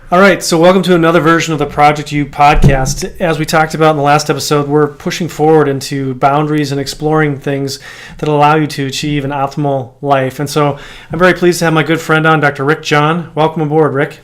All right, so welcome to another version of the Project U podcast. As we talked about in the last episode, we're pushing forward into boundaries and exploring things that allow you to achieve an optimal life. And so I'm very pleased to have my good friend on, Dr. Rick Jahn. Welcome aboard, Rick.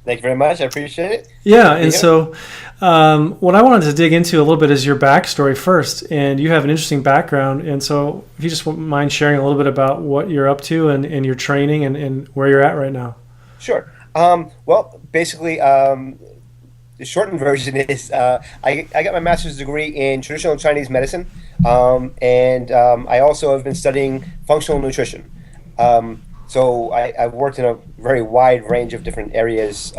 Thank you very much. I appreciate it. Yeah, and so what I wanted to dig into a little bit is your backstory first. And you have an interesting background. And so if you just wouldn't mind sharing a little bit about what you're up to and your training and where you're at right now. Sure. Well, basically, the shortened version is I got my master's degree in traditional Chinese medicine, and I also have been studying functional nutrition. So I've worked in a very wide range of different areas,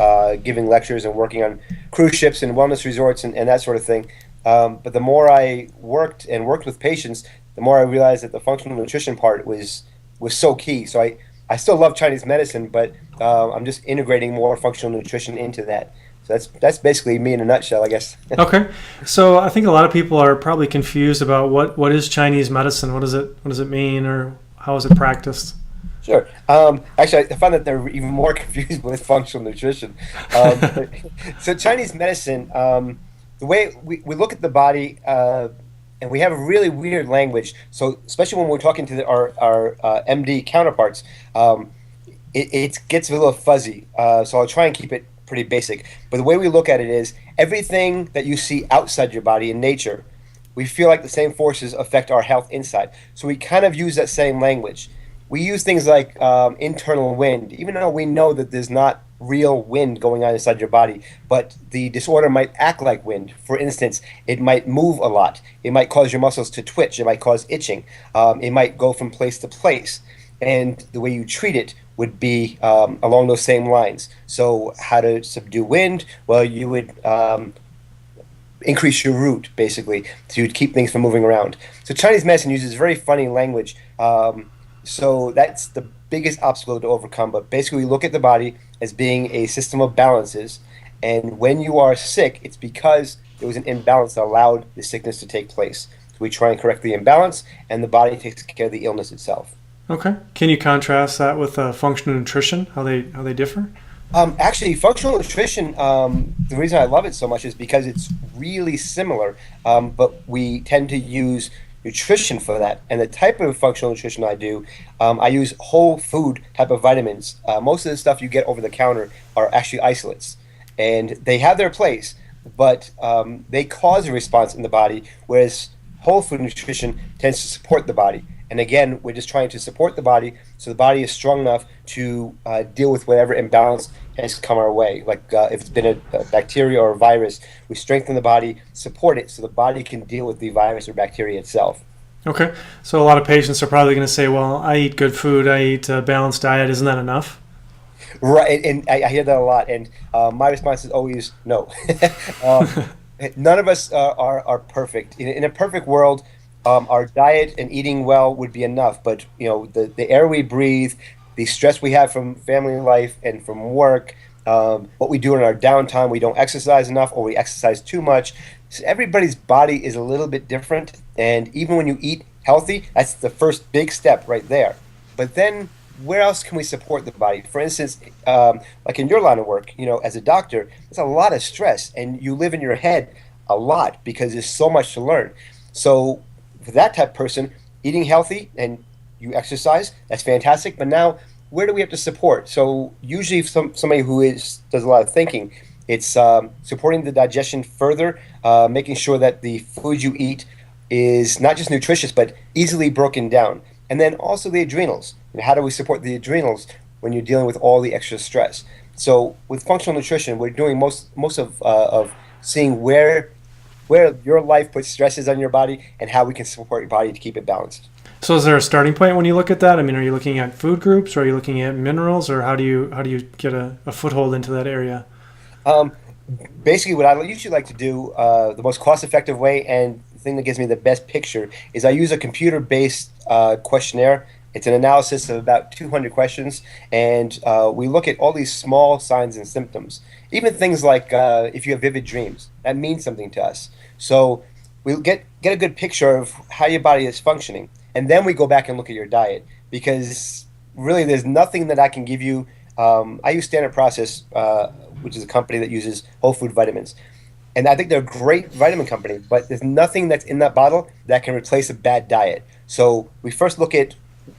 giving lectures and working on cruise ships and wellness resorts and that sort of thing. But the more I worked with patients, the more I realized that the functional nutrition part was so key. So I still love Chinese medicine, but I'm just integrating more functional nutrition into that. So that's basically me in a nutshell, I guess. Okay, so I think a lot of people are probably confused about what is Chinese medicine. What does it mean, or how is it practiced? Sure. Actually, I found that they're even more confused with functional nutrition. So Chinese medicine, the way we look at the body. And we have a really weird language. So especially when we're talking to our MD counterparts, it gets a little fuzzy. So I'll try and keep it pretty basic. But the way we look at it is everything that you see outside your body in nature, we feel like the same forces affect our health inside. So we kind of use that same language. We use things like internal wind, even though we know that there's not real wind going on inside your body, but the disorder might act like wind. For instance, it might move a lot. It might cause your muscles to twitch. It might cause itching. It might go from place to place. And the way you treat it would be along those same lines. So how to subdue wind? Well, you would increase your root, basically, to keep things from moving around. So Chinese medicine uses very funny language. So that's the biggest obstacle to overcome. But basically, we look at the body as being a system of balances. And when you are sick, it's because there was an imbalance that allowed the sickness to take place. So we try and correct the imbalance, and the body takes care of the illness itself. Okay. Can you contrast that with functional nutrition? How they differ? Actually, functional nutrition, the reason I love it so much is because it's really similar, but we tend to use nutrition for that. And the type of functional nutrition I do, I use whole food type of vitamins. Most of the stuff you get over the counter are actually isolates, and they have their place, but they cause a response in the body, whereas whole food nutrition tends to support the body. And again, we're just trying to support the body so the body is strong enough to deal with whatever imbalance has come our way. Like if it's been a bacteria or a virus, we strengthen the body, support it so the body can deal with the virus or bacteria itself. Okay. So a lot of patients are probably going to say, well, I eat good food, I eat a balanced diet. Isn't that enough? Right, and I hear that a lot. And my response is always no. None of us are perfect. In a perfect world, our diet and eating well would be enough, but the air we breathe, the stress we have from family life and from work, what we do in our downtime, we don't exercise enough or we exercise too much. So everybody's body is a little bit different, and even when you eat healthy, that's the first big step right there. But then where else can we support the body? For instance, like in your line of work, as a doctor, there's a lot of stress, and you live in your head a lot because there's so much to learn. So for that type of person, eating healthy and you exercise, that's fantastic. But now, where do we have to support? So usually somebody who does a lot of thinking, it's supporting the digestion further, making sure that the food you eat is not just nutritious, but easily broken down. And then also the adrenals. And how do we support the adrenals when you're dealing with all the extra stress? So with functional nutrition, we're doing most of seeing where your life puts stresses on your body and how we can support your body to keep it balanced. So is there a starting point when you look at that? I mean, are you looking at food groups, or are you looking at minerals, or how do you get a foothold into that area? Basically, what I usually like to do, the most cost-effective way and the thing that gives me the best picture is I use a computer-based questionnaire. It's an analysis of about 200 questions, and we look at all these small signs and symptoms. Even things like if you have vivid dreams, that means something to us. So we get a good picture of how your body is functioning, and then we go back and look at your diet, because really there's nothing that I can give you I use Standard Process, which is a company that uses whole food vitamins. And I think they're a great vitamin company, but there's nothing that's in that bottle that can replace a bad diet. So we first look at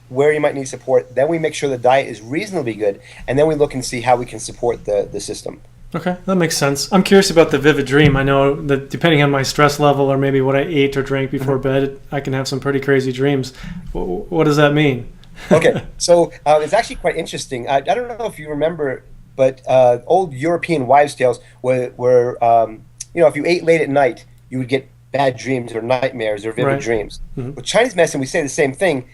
where you might need support, then we make sure the diet is reasonably good, and then we look and see how we can support the system. Okay, that makes sense. I'm curious about the vivid dream. I know that depending on my stress level or maybe what I ate or drank before bed, I can have some pretty crazy dreams. What does that mean? Okay, so it's actually quite interesting. I don't know if you remember, but old European wives' tales were if you ate late at night, you would get bad dreams or nightmares or vivid Right. dreams. Mhm. With Chinese medicine, we say the same thing,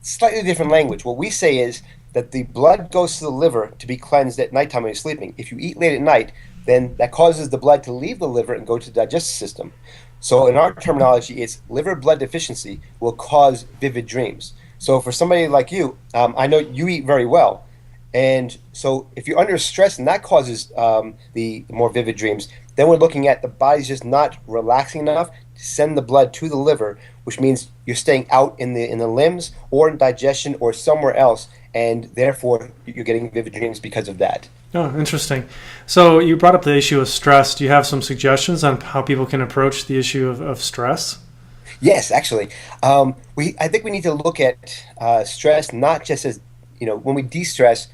slightly different language. What we say is that the blood goes to the liver to be cleansed at nighttime when you're sleeping. If you eat late at night, then that causes the blood to leave the liver and go to the digestive system. So in our terminology, it's liver blood deficiency will cause vivid dreams. So for somebody like you, I know you eat very well. And so if you're under stress and that causes the more vivid dreams, then we're looking at the body's just not relaxing enough to send the blood to the liver, which means you're staying out in the limbs or in digestion or somewhere else, and therefore you're getting vivid dreams because of that. Oh, interesting. So you brought up the issue of stress. Do you have some suggestions on how people can approach the issue of stress? Yes, actually, I think we need to look at stress not just as when we de-stress.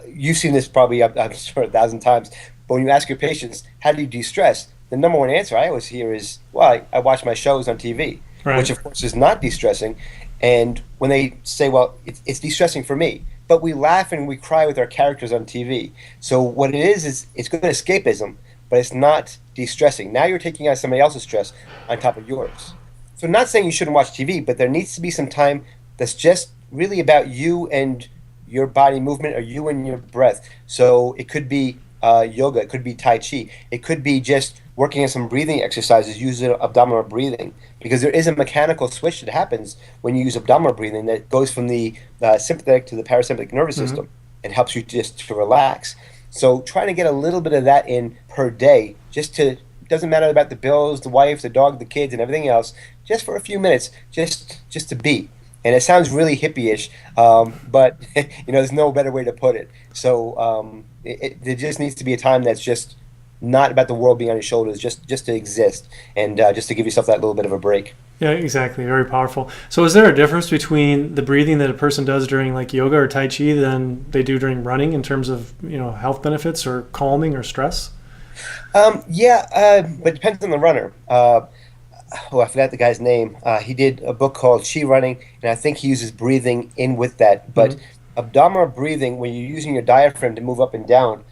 You've seen this probably, I'm sure, 1,000 times. But when you ask your patients, how do you de-stress? The number one answer I always hear is, well, I watch my shows on TV, Right. which of course is not de-stressing. And when they say, well, it's de-stressing for me, but we laugh and we cry with our characters on TV. So what it is it's good escapism, but it's not de-stressing. Now you're taking on somebody else's stress on top of yours. So I'm not saying you shouldn't watch TV, but there needs to be some time that's just really about you and your body movement or you and your breath. So it could be yoga, it could be Tai Chi, it could be just working on some breathing exercises using abdominal breathing, because there is a mechanical switch that happens when you use abdominal breathing that goes from the sympathetic to the parasympathetic nervous system and helps you just to relax. So trying to get a little bit of that in per day, doesn't matter about the bills, the wife, the dog, the kids, and everything else, just for a few minutes, just to be. And it sounds really hippie-ish, but there's no better way to put it. So there just needs to be a time that's just not about the world being on your shoulders, just to exist and just to give yourself that little bit of a break. Yeah, exactly. Very powerful. So is there a difference between the breathing that a person does during like yoga or Tai Chi than they do during running in terms of health benefits or calming or stress? But it depends on the runner. I forgot the guy's name. He did a book called Chi Running, and I think he uses breathing in with that. But abdominal breathing, when you're using your diaphragm to move up and down,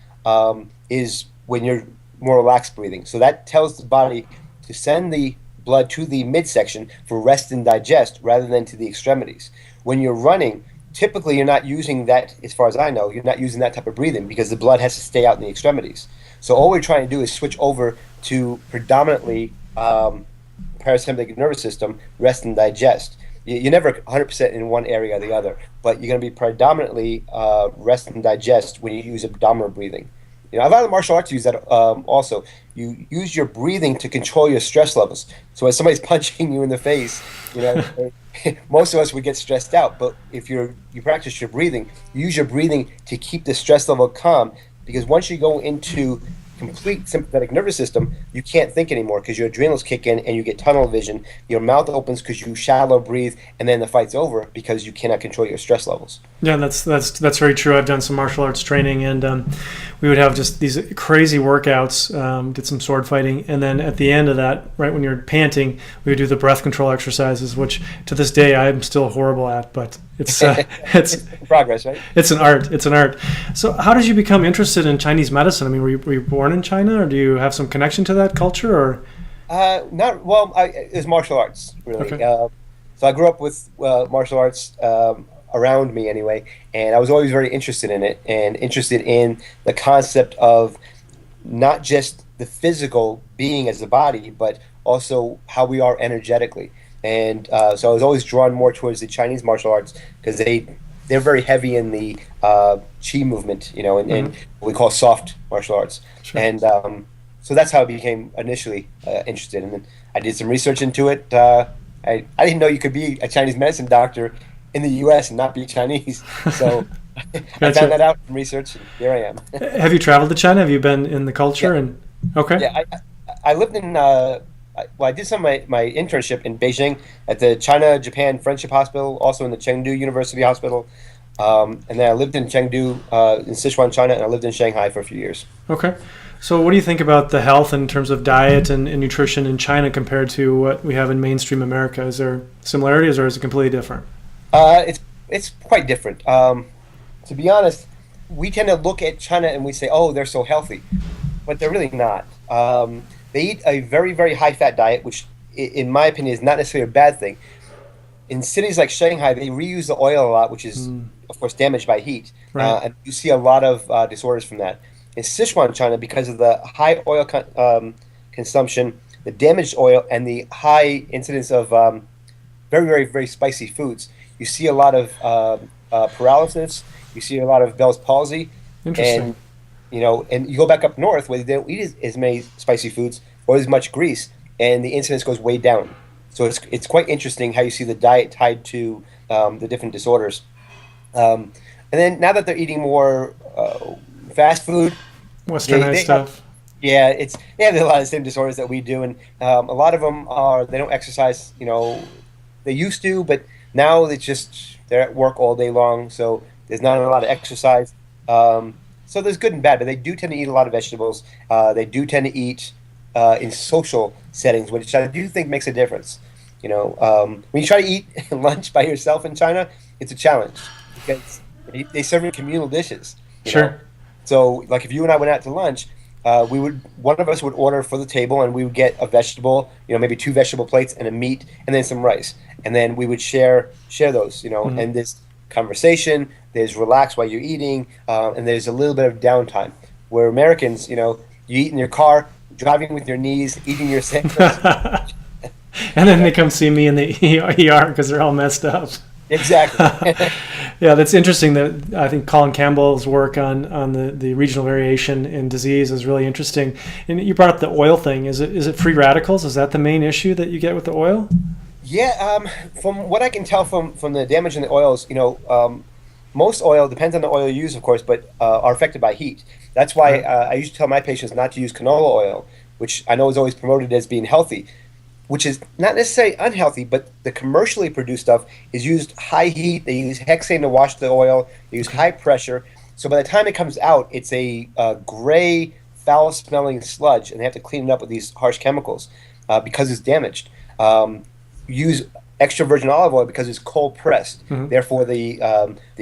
is when you're more relaxed breathing. So that tells the body to send the blood to the midsection for rest and digest rather than to the extremities. When you're running, typically you're not using that, as far as I know, you're not using that type of breathing because the blood has to stay out in the extremities. So all we're trying to do is switch over to predominantly parasympathetic nervous system, rest and digest. You're never 100% in one area or the other, but you're going to be predominantly rest and digest when you use abdominal breathing. A lot of martial arts use that also. You use your breathing to control your stress levels. So when somebody's punching you in the face, most of us would get stressed out. But if you practice your breathing, you use your breathing to keep the stress level calm, because once you go into complete sympathetic nervous system, you can't think anymore because your adrenals kick in and you get tunnel vision. Your mouth opens because you shallow breathe, and then the fight's over because you cannot control your stress levels. Yeah, that's very true. I've done some martial arts training, and we would have just these crazy workouts. Did some sword fighting, and then at the end of that, right when you're panting, we would do the breath control exercises, which to this day I'm still horrible at, but it's progress, right? It's an art. It's an art. So, how did you become interested in Chinese medicine? I mean, were you born in China, or do you have some connection to that culture, or? Not well. It's martial arts, really. Okay. So I grew up with martial arts around me, anyway, and I was always very interested in it, and interested in the concept of not just the physical being as a body, but also how we are energetically. And so I was always drawn more towards the Chinese martial arts because they're very heavy in the Qi movement, and what we call soft martial arts. Sure. And so that's how I became initially interested. And then I did some research into it. I didn't know you could be a Chinese medicine doctor in the U.S. and not be Chinese. So I found that Gotcha. out from research, and here I am. Have you traveled to China? Have you been in the Yeah, culture? And okay, yeah. I lived in. I did some of my internship in Beijing at the China Japan Friendship Hospital, also in the Chengdu University Hospital, and then I lived in Chengdu in Sichuan, China, and I lived in Shanghai for a few years. okay. So, what do you think about the health in terms of diet and nutrition in China compared to what we have in mainstream America? Is there similarities, or is it completely different? It's quite different. To be honest, we tend to look at China and we say, "Oh, they're so healthy," but they're really not. They eat a very, very high fat diet, which, in my opinion, is not necessarily a bad thing. In cities like Shanghai, they reuse the oil a lot, which is, Mm, of course, damaged by heat, right. and you see a lot of disorders from that. In Sichuan, China, because of the high oil consumption, the damaged oil, and the high incidence of very, very, very spicy foods, you see a lot of paralysis. You see a lot of Bell's palsy, Interesting. and and you go back up north where they don't eat as many spicy foods or as much grease, and the incidence goes way down. So it's quite interesting how you see the diet tied to the different disorders. Um, and then now that they're eating more fast food, Westernized they have stuff. yeah, they have a lot of the same disorders that we do, and a lot of them are they don't exercise. They used to, but now they're at work all day long, so there's not a lot of exercise. So there's good and bad, but they do tend to eat a lot of vegetables. They do tend to eat in social settings, which I do think makes a difference. When you try to eat lunch by yourself in China, it's a challenge because they serve in communal dishes. You know, Sure. so like if you and I went out to lunch, one of us would order for the table, and we would get a vegetable, maybe two vegetable plates and a meat, and then some rice, and then we would share those, Hmm. and this conversation. There's relax while you're eating, and there's a little bit of downtime. Where Americans, you eat in your car, driving with your knees, eating your sandwich. And then they come see me in the ER because they're all messed up. Exactly. Yeah, that's interesting. That I think Colin Campbell's work on the regional variation in disease is really interesting. And you brought up the oil thing. Is it free radicals? Is that the main issue that you get with the oil? Yeah, from what I can tell from the damage in the oils, most oil depends on the oil you use, of course, but are affected by heat. That's why Right. I used to tell my patients not to use canola oil, which I know is always promoted as being healthy, which is not necessarily unhealthy, but the commercially produced stuff is used high heat. They use hexane to wash the oil. They use Okay. high pressure. So by the time it comes out, it's a gray, foul-smelling sludge, and they have to clean it up with these harsh chemicals because it's damaged. Use extra virgin olive oil because it's cold pressed. Hmm. Therefore, the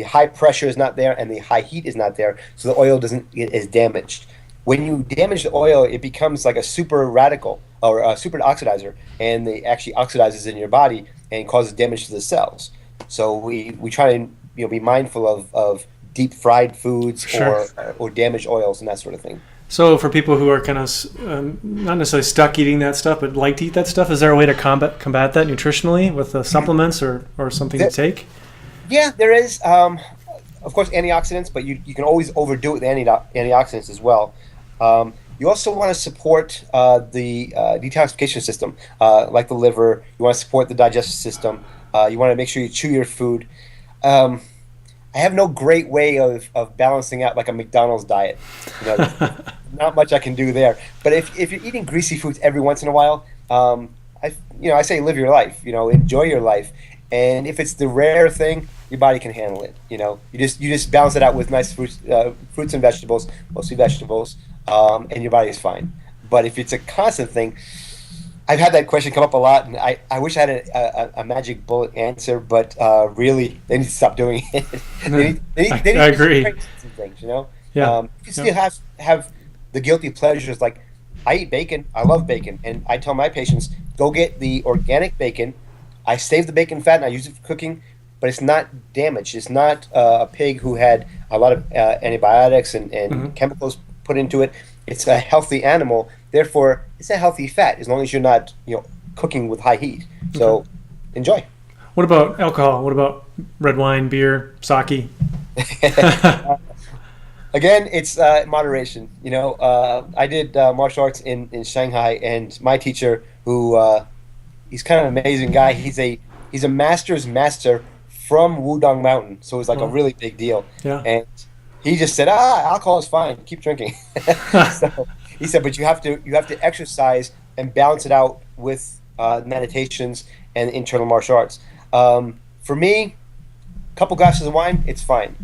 high pressure is not there and the high heat is not there, so the oil doesn't get as damaged. When you damage the oil, it becomes like a super radical or a super oxidizer, and it actually oxidizes in your body and causes damage to the cells. So we try to be mindful of deep fried foods Sure. or damaged oils and that sort of thing. So for people who are kind of not necessarily stuck eating that stuff, but like to eat that stuff, is there a way to combat that nutritionally with supplements or something to There, take? yeah, there is. Of course, antioxidants, but you can always overdo it with antioxidants as well. You also want to support the detoxification system, like the liver. You want to support the digestive system. You want to make sure you chew your food. Um, I have no great way of balancing out like a McDonald's diet. There's not much I can do there. But if you're eating greasy foods every once in a while, I say live your life. Enjoy your life. And if it's the rare thing, your body can handle it. You just balance it out with nice fruits and vegetables, mostly vegetables, and your body is fine. But if it's a constant thing, I've had that question come up a lot, and I wish I had a magic bullet answer, but really, they need to stop doing it. They need I to agree. change some things, Yeah. you Yeah. still have the guilty pleasures. Like, I eat bacon. I love bacon. And I tell my patients, go get the organic bacon. I save the bacon fat and I use it for cooking, but it's not damaged. It's not a pig who had a lot of antibiotics Hmm. and chemicals put into it. It's a healthy animal. Therefore, it's a healthy fat as long as you're not, cooking with high heat. Okay. So enjoy. What about alcohol? What about red wine, beer, sake? Again, it's moderation. I did martial arts in Shanghai, and my teacher, who he's kind of an amazing guy. He's a master's master from Wudong Mountain, so it was like a Well, really big deal. yeah. And he just said, alcohol is fine, keep drinking. So he said, but you have to exercise and balance it out with meditations and internal martial arts. For me, a couple glasses of wine, it's fine.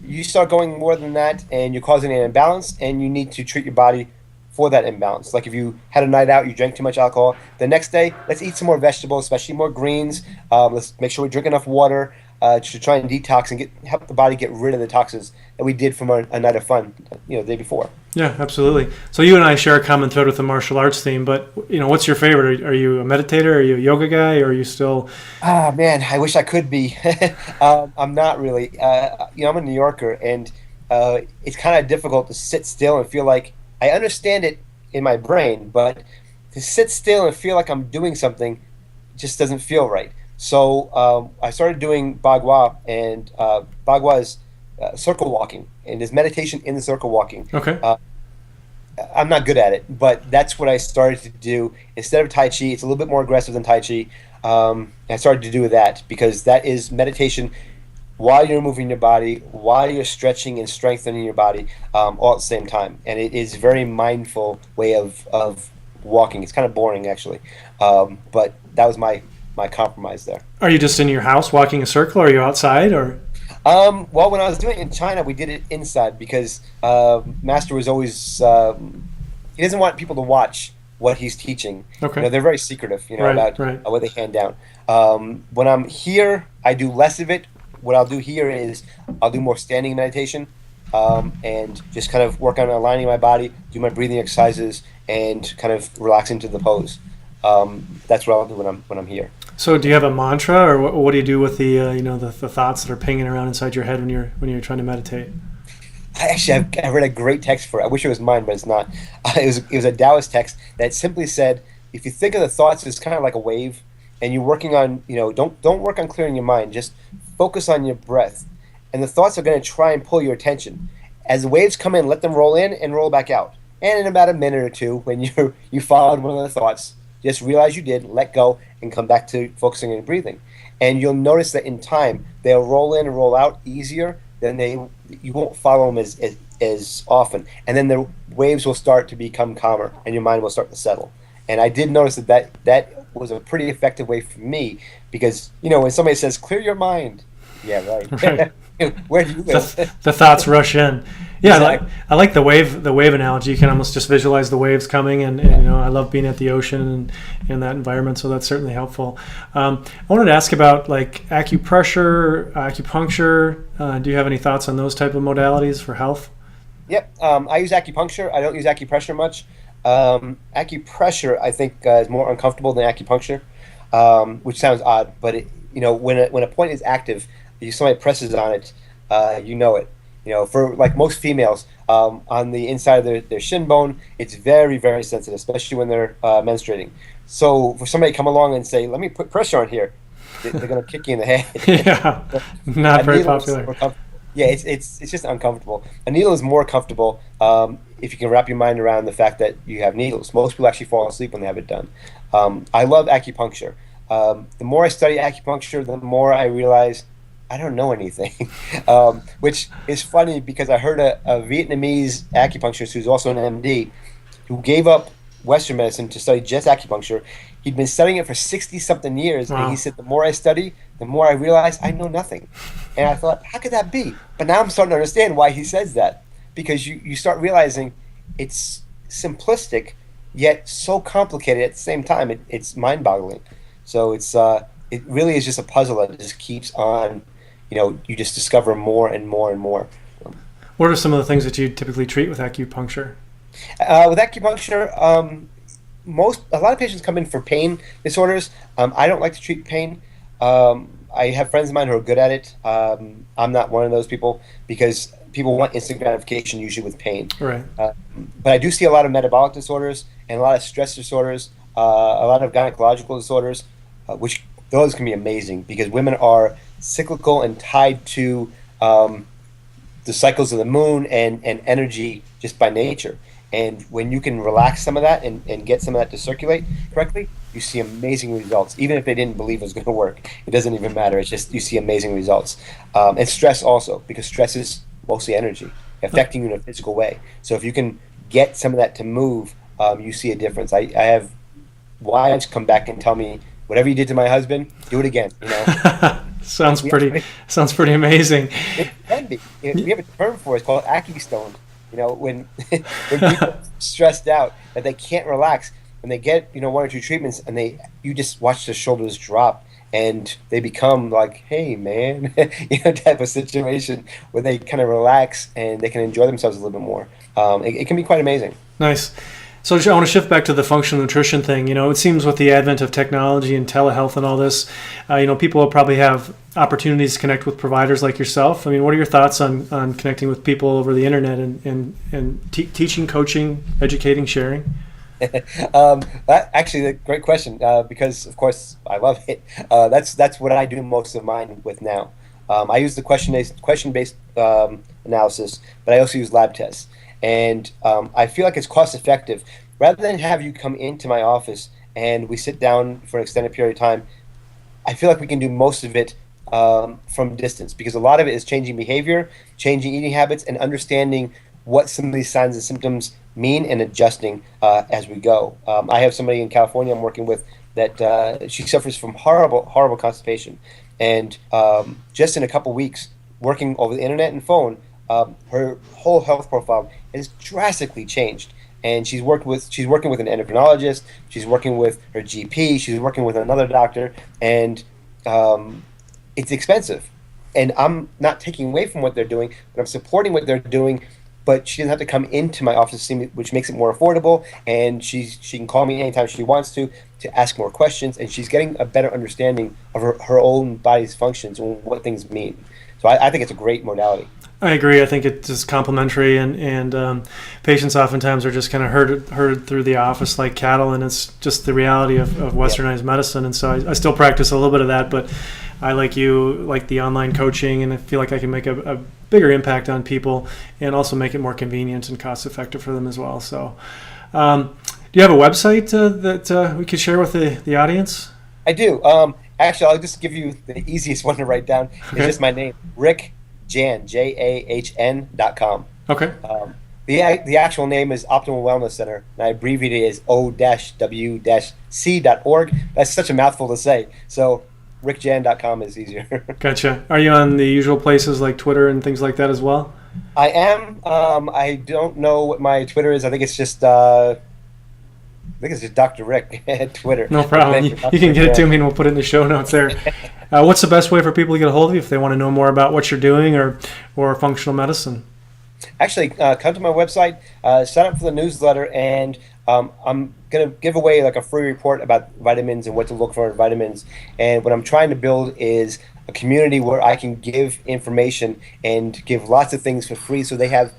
You start going more than that, and you're causing an imbalance, and you need to treat your body for that imbalance. Like if you had a night out, you drank too much alcohol, the next day, let's eat some more vegetables, especially more greens. Let's make sure we drink enough water to try and detox and help the body get rid of the toxins that we did from a night of fun, the day before. Yeah, absolutely. So you and I share a common thread with the martial arts theme, but what's your favorite? Are you a meditator? Are you a yoga guy? Or are you still? Ah, man, I wish I could be. I'm not really. I'm a New Yorker, and it's kind of difficult to sit still and feel like I understand it in my brain, but to sit still and feel like I'm doing something just doesn't feel right. So I started doing Bagua, and Bagua is circle walking, and there's meditation in the circle walking. Okay. I'm not good at it, but that's what I started to do. Instead of Tai Chi, it's a little bit more aggressive than Tai Chi. I started to do that because that is meditation while you're moving your body, while you're stretching and strengthening your body, all at the same time. And it is a very mindful way of walking. It's kind of boring, actually. But that was my compromise there. Are you just in your house walking a circle, or are you outside, or? Well, when I was doing it in China, we did it inside because Master was always he doesn't want people to watch what he's teaching. Okay. They're very secretive, Right, about right. what they hand down. When I'm here, I do less of it. What I'll do here is I'll do more standing meditation and just kind of work on aligning my body, do my breathing exercises, and kind of relax into the pose. That's what I'll do when I'm here. So do you have a mantra, or what do you do with the the thoughts that are pinging around inside your head when you're trying to meditate? I read a great text for it. I wish it was mine, but it's not. It was a Taoist text that simply said, if you think of the thoughts as kind of like a wave, and you're working on, don't work on clearing your mind, just focus on your breath, and the thoughts are going to try and pull your attention. As the waves come in, let them roll in and roll back out. And in about a minute or two, when you followed one of the thoughts, just realize you did, let go, and come back to focusing on your breathing. And you'll notice that in time, they'll roll in and roll out easier. Then you won't follow them as often. And then the waves will start to become calmer, and your mind will start to settle. And I did notice that was a pretty effective way for me because, when somebody says, clear your mind, yeah, right. Right. Where do you live? The thoughts rush in. Yeah, Exactly. I like the wave analogy. You can almost just visualize the waves coming, and I love being at the ocean and in that environment, so that's certainly helpful. I wanted to ask about like acupressure, acupuncture. Do you have any thoughts on those type of modalities for health? Yep. I use acupuncture. I don't use acupressure much. Acupressure, I think, is more uncomfortable than acupuncture, which sounds odd, but when a point is active, if somebody presses on it, you know it. For like most females, on the inside of their shin bone, it's very, very sensitive, especially when they're menstruating. So for somebody to come along and say, let me put pressure on here, they're going to kick you in the head. Yeah, not very popular. Yeah, it's just uncomfortable. A needle is more comfortable if you can wrap your mind around the fact that you have needles. Most people actually fall asleep when they have it done. I love acupuncture. The more I study acupuncture, the more I realize I don't know anything, which is funny because I heard a Vietnamese acupuncturist who's also an MD who gave up Western medicine to study just acupuncture. He'd been studying it for 60-something years, Wow. and he said, the more I study, the more I realize I know nothing. And I thought, how could that be? But now I'm starting to understand why he says that, because you start realizing it's simplistic, yet so complicated at the same time. It's mind-boggling. So it really is just a puzzle that just keeps on. You just discover more and more and more. What are some of the things that you typically treat with acupuncture? With acupuncture, a lot of patients come in for pain disorders. I don't like to treat pain. I have friends of mine who are good at it. I'm not one of those people because people want instant gratification usually with pain. Right. But I do see a lot of metabolic disorders and a lot of stress disorders, a lot of gynecological disorders, which those can be amazing because women are cyclical and tied to the cycles of the moon and energy just by nature. And when you can relax some of that and get some of that to circulate correctly, you see amazing results. Even if they didn't believe it was going to work, it doesn't even matter. It's just you see amazing results. And stress also, because stress is mostly energy affecting you in a physical way. So if you can get some of that to move, you see a difference. I have wives come back and tell me, whatever you did to my husband, do it again. Sounds pretty amazing. It can be. We have a term for it. It's called acustone. When people are stressed out that they can't relax, when they get one or two treatments, and you just watch their shoulders drop, and they become like, hey man, type of situation where they kind of relax and they can enjoy themselves a little bit more. It can be quite amazing. Nice. So I want to shift back to the functional nutrition thing. It seems with the advent of technology and telehealth and all this, people will probably have opportunities to connect with providers like yourself. I mean, what are your thoughts on connecting with people over the internet and teaching, coaching, educating, sharing? Actually, a great question, because of course I love it. That's what I do most of mine with now. I use the question-based analysis, but I also use lab tests. And I feel like it's cost effective. Rather than have you come into my office and we sit down for an extended period of time, I feel like we can do most of it from distance, because a lot of it is changing behavior, changing eating habits, and understanding what some of these signs and symptoms mean and adjusting as we go. I have somebody in California I'm working with that she suffers from horrible constipation. And just in a couple weeks, working over the internet and phone, her whole health profile has drastically changed. And she's working with an endocrinologist, she's working with her GP, she's working with another doctor, and it's expensive. And I'm not taking away from what they're doing, but I'm supporting what they're doing. But she doesn't have to come into my office to see me, which makes it more affordable. And she can call me anytime she wants to ask more questions. And she's getting a better understanding of her own body's functions and what things mean. So I think it's a great modality. I agree. I think it's just complementary, and patients oftentimes are just kind of herded through the office like cattle, and it's just the reality of westernized medicine. And so I still practice a little bit of that, but I, like you, like the online coaching, and I feel like I can make a bigger impact on people and also make it more convenient and cost effective for them as well. So do you have a website that we could share with the audience? I do. Actually, I'll just give you the easiest one to write down. Okay. It's just my name, Rick Jahn, JAHN.com. Okay. The actual name is Optimal Wellness Center, and I abbreviate it as O-W-C.org. That's such a mouthful to say. So rickjahn.com is easier. Gotcha. Are you on the usual places like Twitter and things like that as well? I am. I don't know what my Twitter is. I think it's just Dr. Rick at Twitter. No problem. You can get it to me and we'll put it in the show notes there. What's the best way for people to get a hold of you if they want to know more about what you're doing or functional medicine? Actually, come to my website, sign up for the newsletter, and I'm going to give away like a free report about vitamins and what to look for in vitamins. And what I'm trying to build is a community where I can give information and give lots of things for free so they have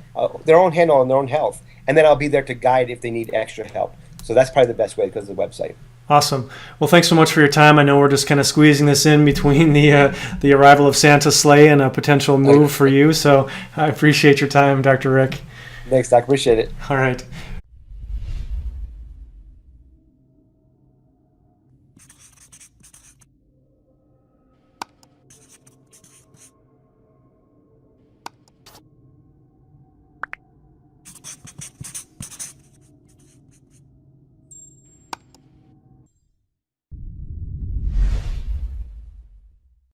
their own handle on their own health. And then I'll be there to guide if they need extra help. So that's probably the best way, because of the website. Awesome. Well, thanks so much for your time. I know we're just kind of squeezing this in between the arrival of Santa's sleigh and a potential move for you. So I appreciate your time, Dr. Rick. Thanks, Doc. Appreciate it. All right.